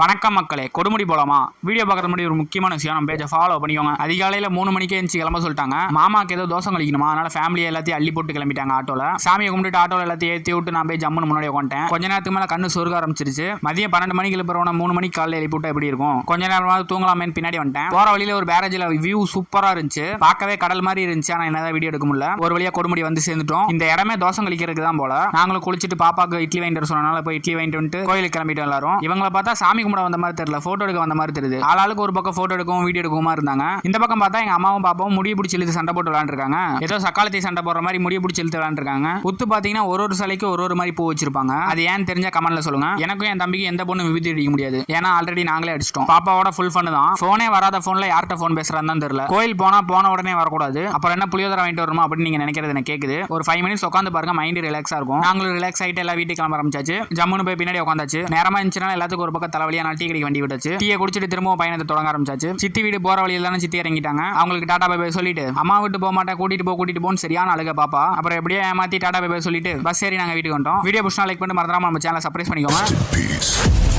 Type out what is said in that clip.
வணக்கம் மக்களே, கொடுமுடி போலாமா? வீடியோ பார்க்குற முன்னாடி ஒரு முக்கியமான விஷயம், நம்ம பேஜை ஃபாலோ பண்ணிக்கோங்க. அதிகாலையில் 3 மணிக்கே எழுந்து கிளம்ப சொல்லிட்டாங்க. மாமாக்கு ஏதோ தோசை கழிக்கணுமா, அதனால ஃபேமிலியை எல்லாத்தையும் அள்ளி போட்டு கிளம்பிட்டாங்க ஆட்டோல. சாமியை கும்பிட்டு ஆட்டோல எல்லாத்தையும் ஏற்றி விட்டு நான் போய் ஜம்முன்னு முன்னாடி உட்காந்துட்டேன். கொஞ்ச நேரத்துக்கு மேலே கண்ணு சொருக ஆரம்பிச்சிருச்சு. மதியம் 12 மணிக்கு எழுப்புறவன 3 மணிக்கு காலையில் எழுப்பி விட்டா எப்படி இருக்கும்? கொஞ்ச நேரமாவது தூங்கலாமேன்னு பின்னாடி வந்துட்டேன். போற வழியில ஒரு பேரேஜில் வியூ சூப்பரா இருந்துச்சு. பார்க்கவே கடல் மாதிரி இருந்துச்சு. ஆனால் என்னதான் வீடியோ எடுக்க முடியல. ஒரு வழியா கொடுமுடி வந்து சேர்ந்துட்டோம். இந்த இடமே தோசை கழிக்கிறதுக்கு தான் போல. நாங்களும் குளிச்சுட்டு பாப்பாக்கு இட்லி வாங்கிட்டு சொன்னனால போய் இட்லி வாங்கிட்டு வந்துட்டு கோயிலுக்கு கிளம்பிட்டு எல்லாரும். இவங்களை பார்த்தா சாமி கும்பிட வந்த மாதிரி தெரியல, போட்டோ எடுக்க வந்த மாதிரி தெரியுது. ஆளாளுக்கு ஒரு பக்கம் போட்டோ எடுக்கவும் வீடியோ எடுக்கவும் இருந்தாங்க. இந்த பக்கம் பார்த்தா எங்க அம்மாவும் பாப்பாவும் முடிய பிடிச்சி இழுத்து சண்டை போட்டு விளையாண்டுருக்காங்க. ஏதோ சக்காலத்தி சண்டை போடுற மாதிரி முடிய பிடிச்சி இழுத்து விளையாண்டுருக்காங்க. புத்து பாத்தீங்கன்னா ஒரு சிலைக்கு ஒரு மாதிரி பூ வச்சிருப்பாங்க. அது ஏன்னு தெரிஞ்சா கமெண்ட்ல சொல்லுங்க. எனக்கும் என் தம்பிக்கு எந்த பொண்ணு விபத்து அடிக்க முடியாது, ஏன்னா ஆல்ரெடி நாங்களே அடிச்சிட்டோம். பாப்பாவோட ஃபுல் ஃபன் தான். போனே வராத போன்ல யார்கிட்ட போன் பேசுறான்னு தான் தெரியல. கோயில் போன உடனே வரக்கூடாது. அப்புறம் என்ன புளியோதரை வாங்கிட்டு வரணுமா அப்படின்னு நீங்க நினைக்கிறது எனக்கு கேக்குது. ஒரு 5 மினிட்ஸ் உட்காந்து பாருங்க, மைண்ட் ரிலாக்ஸா இருக்கும். நாங்களும் ரிலாக்ஸ் ஆயிட்டு எல்லாம் வீட்டுக்கு கிளம்ப ஆரம்பிச்சாச்சு. ஜம்முன்னு போய் பின்னாடி உட்காந்தாச்சு. நேரமா இருந்துச்சுன்னா எல்லாத்துக்கும் ஒரு பக்கம் தலைவலியா டீ கடைக்கு வண்டி விட்டாச்சு. டீயை குடிச்சிட்டு திரும்பவும் பயணத்தை தொடங்க ஆரம்பிச்சாச்சு. சித்தி வீடு போற வழியில தானே சித்தி இறங்கிட்டாங்க. அவங்களுக்கு டாடா பை பை சொல்லிட்டு அம்மா விட்டு போக மாட்டேன், கூட்டிட்டு போன்னு சரியான அழுக பாப்பா. அப்புறம் எப்படியே ஏமாத்தி டாடா பை பை சொல்லிட்டு பஸ் ஏறி நாங்க வீட்டுக்கு வந்துட்டோம். வீடியோ புடிச்சா லைக் பண்ணிட்டு மறந்துடாம நம்ம சேனலை சப்ஸ்கிரைப் பண்ணிக்கோங்க.